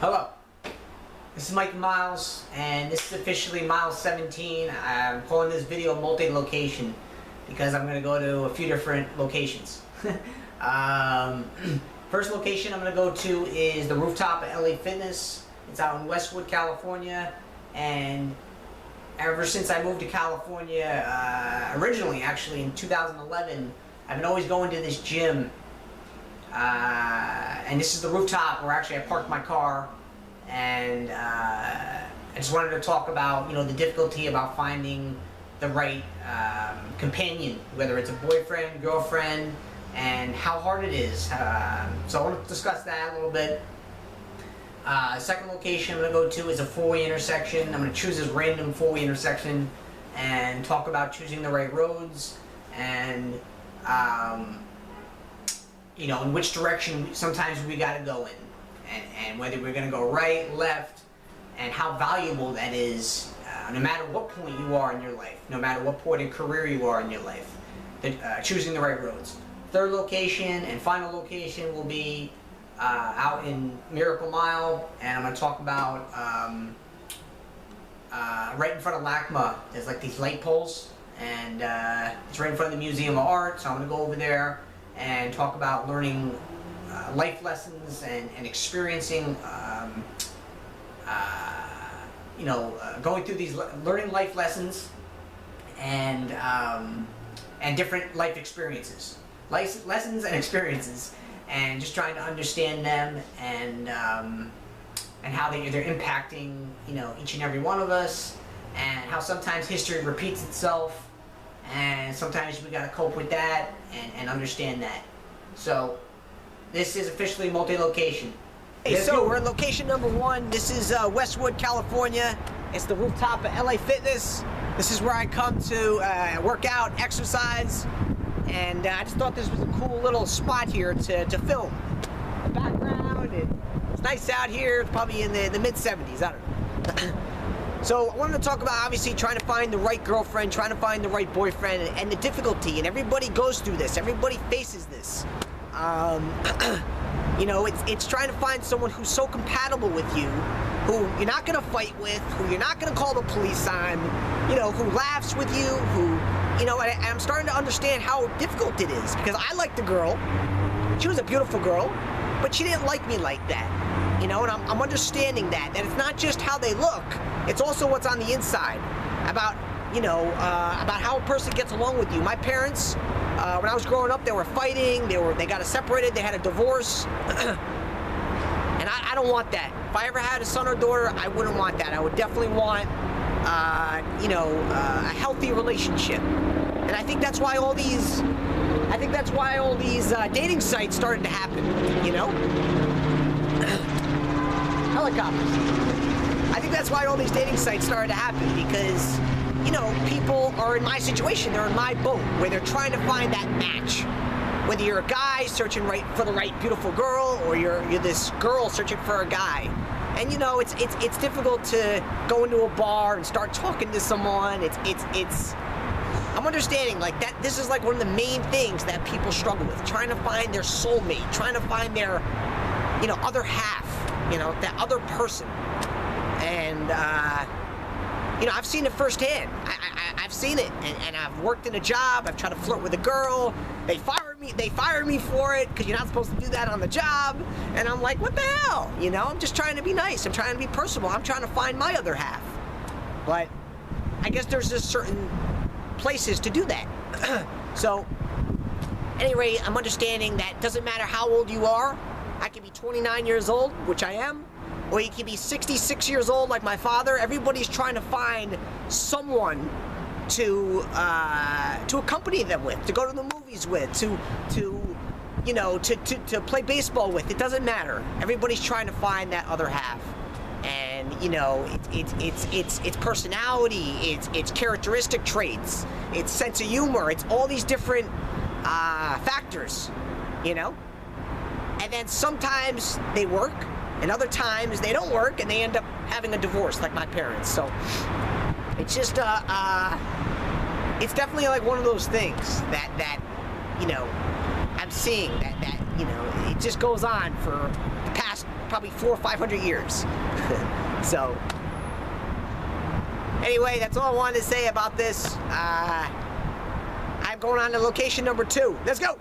Hello, this is Mikey Miles, and this is officially Miles 17. I'm calling this video multi-location because I'm going to go to a few different locations. First location I'm going to go to is the rooftop at LA Fitness. It's out in Westwood, California, and ever since I moved to California, originally actually in 2011, I've been always going to this gym. And this is the rooftop where actually I parked my car, and I just wanted to talk about, the difficulty about finding the right companion, whether it's a boyfriend, girlfriend, and how hard it is. So I want to discuss that a little bit. Second location I'm going to go to is a four-way intersection. I'm going to choose this random four-way intersection and talk about choosing the right roads and in which direction sometimes we got to go in, and whether we're going to go right, left, and how valuable that is, no matter what point you are in your life, no matter what point in career you are in your life, choosing the right roads. Third location and final location will be out in Miracle Mile, and I'm going to talk about right in front of LACMA, there's like these light poles, and it's right in front of the Museum of Art, so I'm going to go over there and talk about learning life lessons and experiencing, going through these learning life lessons and different life experiences, lessons and experiences, and just trying to understand them and how they're impacting each and every one of us, and how sometimes history repeats itself. And sometimes we gotta cope with that and understand that. So this is officially multi-location. Hey, so we're in location number one. This is Westwood, California. It's the rooftop at LA Fitness. This is where I come to work out, exercise, and I just thought this was a cool little spot here to film. The background, it's nice out here. It's probably in the mid-70s, I don't know. So I wanted to talk about, obviously, trying to find the right girlfriend, trying to find the right boyfriend, and the difficulty. And everybody goes through this. Everybody faces this. It's trying to find someone who's so compatible with you, who you're not going to fight with, who you're not going to call the police on, who laughs with you, who, and I'm starting to understand how difficult it is. Because I liked the girl. She was a beautiful girl, but she didn't like me like that. And I'm understanding that it's not just how they look, it's also what's on the inside, about how a person gets along with you. My parents, when I was growing up, they were fighting, they got separated, they had a divorce, and I don't want that. If I ever had a son or daughter, I wouldn't want that. I would definitely want, a healthy relationship. And I think that's why all these, dating sites started to happen, Helicopters. I think that's why all these dating sites started to happen, because, people are in my situation, they're in my boat, where they're trying to find that match. Whether you're a guy searching for the right beautiful girl, or you're this girl searching for a guy. And it's difficult to go into a bar and start talking to someone. I'm understanding that this is like one of the main things that people struggle with, trying to find their soulmate, trying to find their, other half. That other person. And, I've seen it firsthand. I've seen it, and I've worked in a job. I've tried to flirt with a girl. They fired me for it, because you're not supposed to do that on the job. And I'm like, what the hell? I'm just trying to be nice. I'm trying to be personable. I'm trying to find my other half. But I guess there's just certain places to do that. So, at any rate, I'm understanding that it doesn't matter how old you are. I could be 29 years old, which I am, or you could be 66 years old like my father. Everybody's trying to find someone to accompany them with, to go to the movies with, to play baseball with. It doesn't matter. Everybody's trying to find that other half. And it's personality, it's characteristic traits, it's sense of humor, it's all these different factors, And then sometimes they work, and other times they don't work, and they end up having a divorce, like my parents. So it's just, it's definitely like one of those things that I'm seeing that it just goes on for the past probably 400 or 500 years. So, anyway, that's all I wanted to say about this. I'm going on to location number 2. Let's go!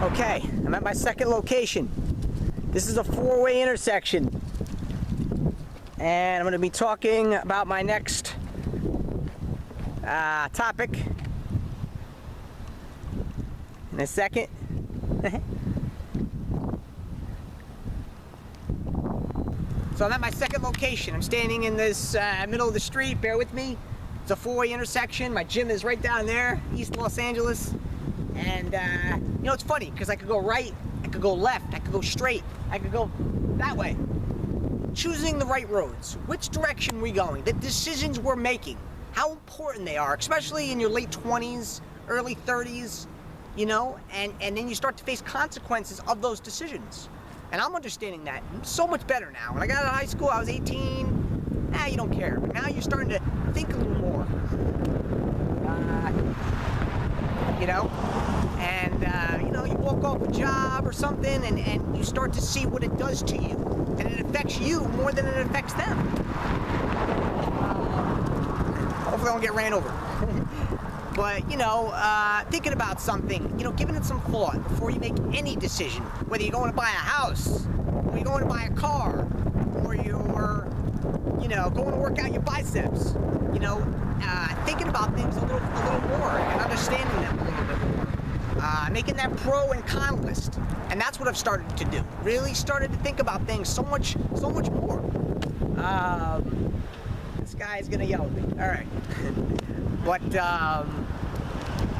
Okay, I'm at my second location. This is a 4-way intersection. And I'm going to be talking about my next topic in a second. So I'm at my second location. I'm standing in this middle of the street. Bear with me. It's a 4-way intersection. My gym is right down there, East Los Angeles. And you know, it's funny because I could go right, I could go left, I could go straight, I could go that way. Choosing the right roads. Which direction we're going. The decisions we're making. How important they are, especially in your late 20s, early 30s, you know, and then you start to face consequences of those decisions. And I'm understanding that so much better now. When I got out of high school, I was 18. You don't care. But now you're starting to think a little more. You know? And, you know, you walk off a job or something and you start to see what it does to you. And it affects you more than it affects them. Hopefully I don't get ran over. But, you know, thinking about something, you know, giving it some thought before you make any decision. Whether you're going to buy a house, or you're going to buy a car, or you're, you know, going to work out your biceps. You know, thinking about things a little more and understanding them a little bit more. Making that pro and con list. And that's what I've started to do. Really started to think about things so much more. This guy is gonna yell at me. All right. But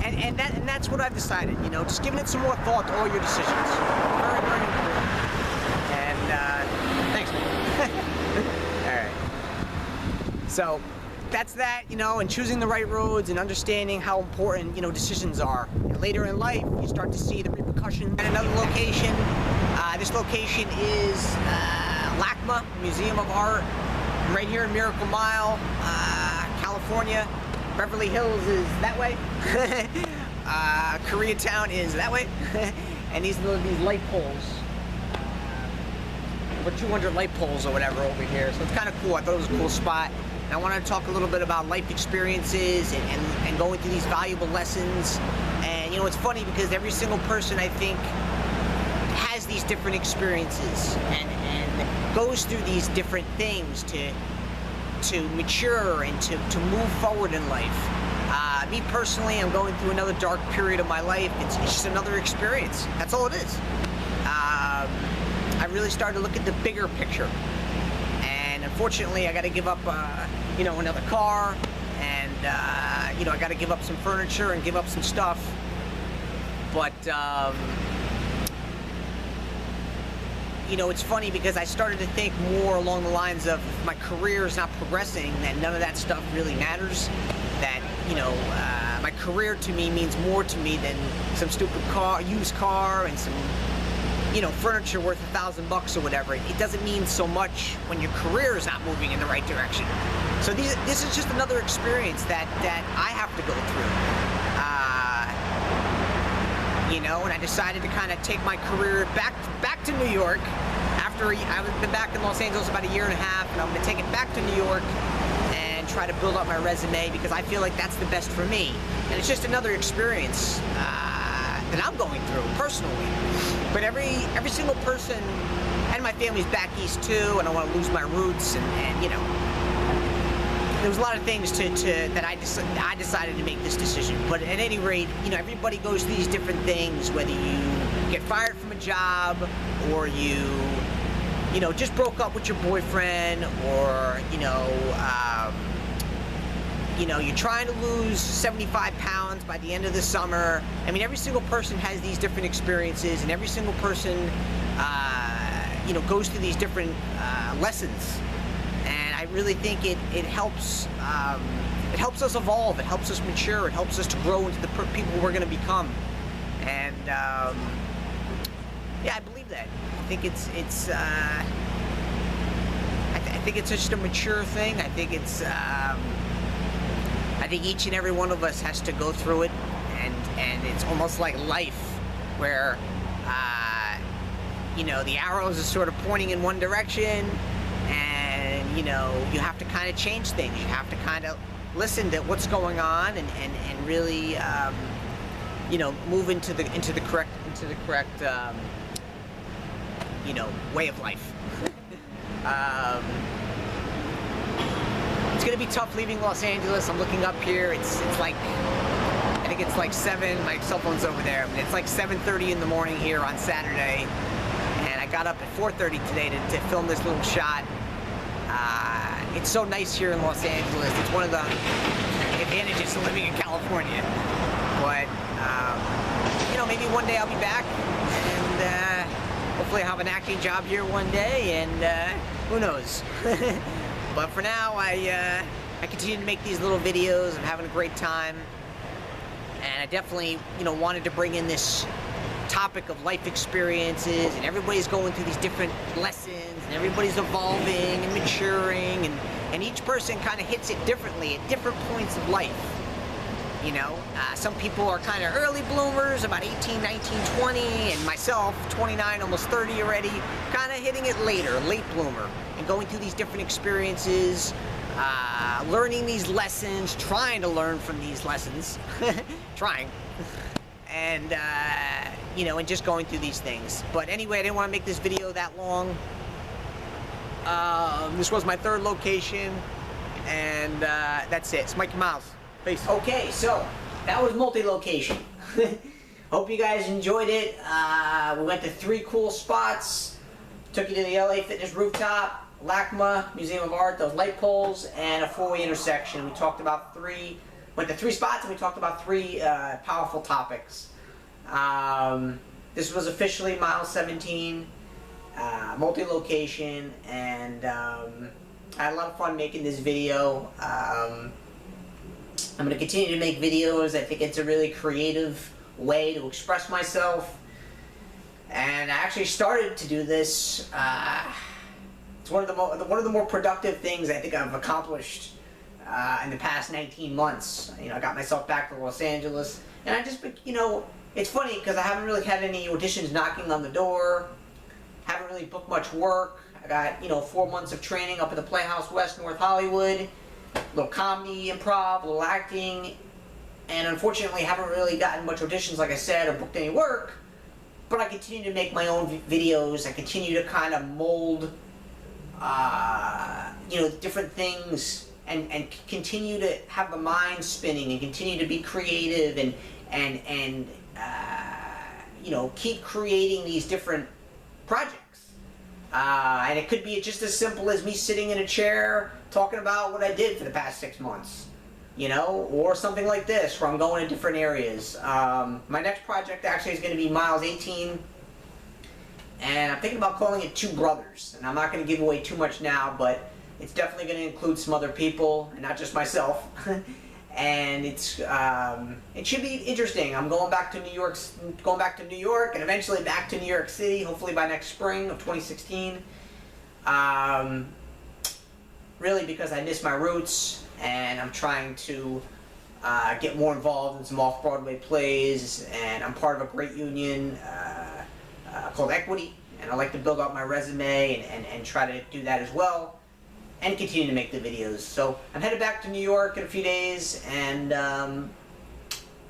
and that's what I've decided. You know, just giving it some more thought to all your decisions. Very, very important. And thanks, man. All right. So that's that. You know, and choosing the right roads and understanding how important, you know, decisions are. And later in life, you start to see the repercussions. At another location. This location is LACMA, Museum of Art. Right here in Miracle Mile, California. Beverly Hills is that way. Koreatown is that way. And these light poles. Over 200 light poles or whatever over here. So it's kind of cool. I thought it was a cool spot. And I wanted to talk a little bit about life experiences and going through these valuable lessons. And you know, it's funny because every single person, I think, has these different experiences and goes through these different things to mature and to move forward in life. Me personally, I'm going through another dark period of my life. It's just another experience. That's all it is. I really started to look at the bigger picture. And unfortunately, I got to give up, you know, another car. And, you know, I got to give up some furniture and give up some stuff. But, you know, it's funny because I started to think more along the lines of if my career is not progressing, that none of that stuff really matters. That, you know, my career to me means more to me than some stupid car, used car, and some, you know, furniture worth $1,000 or whatever. It doesn't mean so much when your career is not moving in the right direction. So this is just another experience that I have to go through. You know, and I decided to kind of take my career back to New York. After I've been back in Los Angeles about 1.5 years, and I'm going to take it back to New York and try to build up my resume because I feel like that's the best for me. And it's just another experience that I'm going through personally. But every single person, and my family's back east too, and I want to lose my roots, and you know, there was a lot of things that I decided to make this decision. But at any rate, you know, everybody goes through these different things, whether you get fired from a job or you know, just broke up with your boyfriend, or, you know, you're trying to lose 75 pounds by the end of the summer. I mean, every single person has these different experiences, and every single person, you know, goes through these different lessons. And I really think it helps us evolve, it helps us mature, it helps us to grow into the people we're going to become. And yeah, I believe that. I think it's I think it's just a mature thing. I think it's I think each and every one of us has to go through it, and it's almost like life, where you know, the arrows are sort of pointing in one direction, and, you know, you have to kind of change things. You have to kind of listen to what's going on and really, you know, move into the correct, you know, way of life. It's gonna be tough leaving Los Angeles. I'm looking up here. It's like, I think it's like 7. My cell phone's over there. It's like 7:30 in the morning here on Saturday, and I got up at 4:30 today to film this little shot. It's so nice here in Los Angeles. It's one of the advantages of living in California. But you know, maybe one day I'll be back, and hopefully I'll have an acting job here one day, and who knows. But for now, I continue to make these little videos. I'm having a great time, and I definitely, you know, wanted to bring in this topic of life experiences, and everybody's going through these different lessons, and everybody's evolving and maturing, and each person kind of hits it differently at different points of life. You know, some people are kind of early bloomers, about 18, 19, 20, and myself, 29, almost 30 already, kind of hitting it later, late bloomer, and going through these different experiences, learning these lessons, trying to learn from these lessons, trying, and, you know, and just going through these things. But anyway, I didn't want to make this video that long. This was my 3rd location, and that's it. It's Mikey Miles. Peace. Okay, so that was multi-location. Hope you guys enjoyed it. We went to 3 cool spots. Took you to the LA Fitness rooftop, LACMA, Museum of Art, those light poles, and a 4-way intersection. We talked about went to 3 spots, and we talked about 3 powerful topics. This was officially mile 17, multi-location, and I had a lot of fun making this video. I'm going to continue to make videos. I think it's a really creative way to express myself. And I actually started to do this. It's one of the more productive things I think I've accomplished in the past 19 months. You know, I got myself back to Los Angeles, and I just, you know, it's funny because I haven't really had any auditions knocking on the door. Haven't really booked much work. I got, you know, 4 months of training up at the Playhouse West, North Hollywood. A little comedy, improv, a little acting, and unfortunately haven't really gotten much auditions, like I said, or booked any work. But I continue to make my own videos. I continue to kind of mold, you know, different things, and continue to have the mind spinning, and continue to be creative, and you know, keep creating these different projects. And it could be just as simple as me sitting in a chair talking about what I did for the past 6 months, you know, or something like this where I'm going to different areas. My next project actually is going to be miles 18, and I'm thinking about calling it 2 Brothers. And I'm not going to give away too much now, but it's definitely going to include some other people and not just myself. And it's it should be interesting. I'm going back to New York, and eventually back to New York City, hopefully by next spring of 2016. Really because I miss my roots, and I'm trying to get more involved in some off-Broadway plays, and I'm part of a great union called Equity, and I like to build up my resume and try to do that as well, and continue to make the videos. So I'm headed back to New York in a few days, and I'm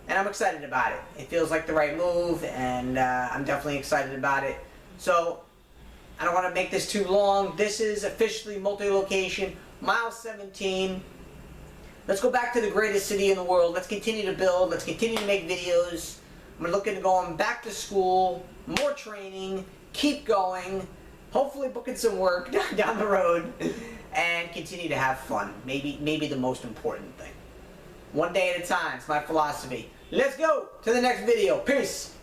excited about it. It feels like the right move, and I'm definitely excited about it. So I don't want to make this too long. This is officially multi-location, mile 17. Let's go back to the greatest city in the world. Let's continue to build. Let's continue to make videos. I'm looking at going back to school, more training, keep going, hopefully booking some work down the road, and continue to have fun. Maybe the most important thing. One day at a time. It's my philosophy. Let's go to the next video. Peace.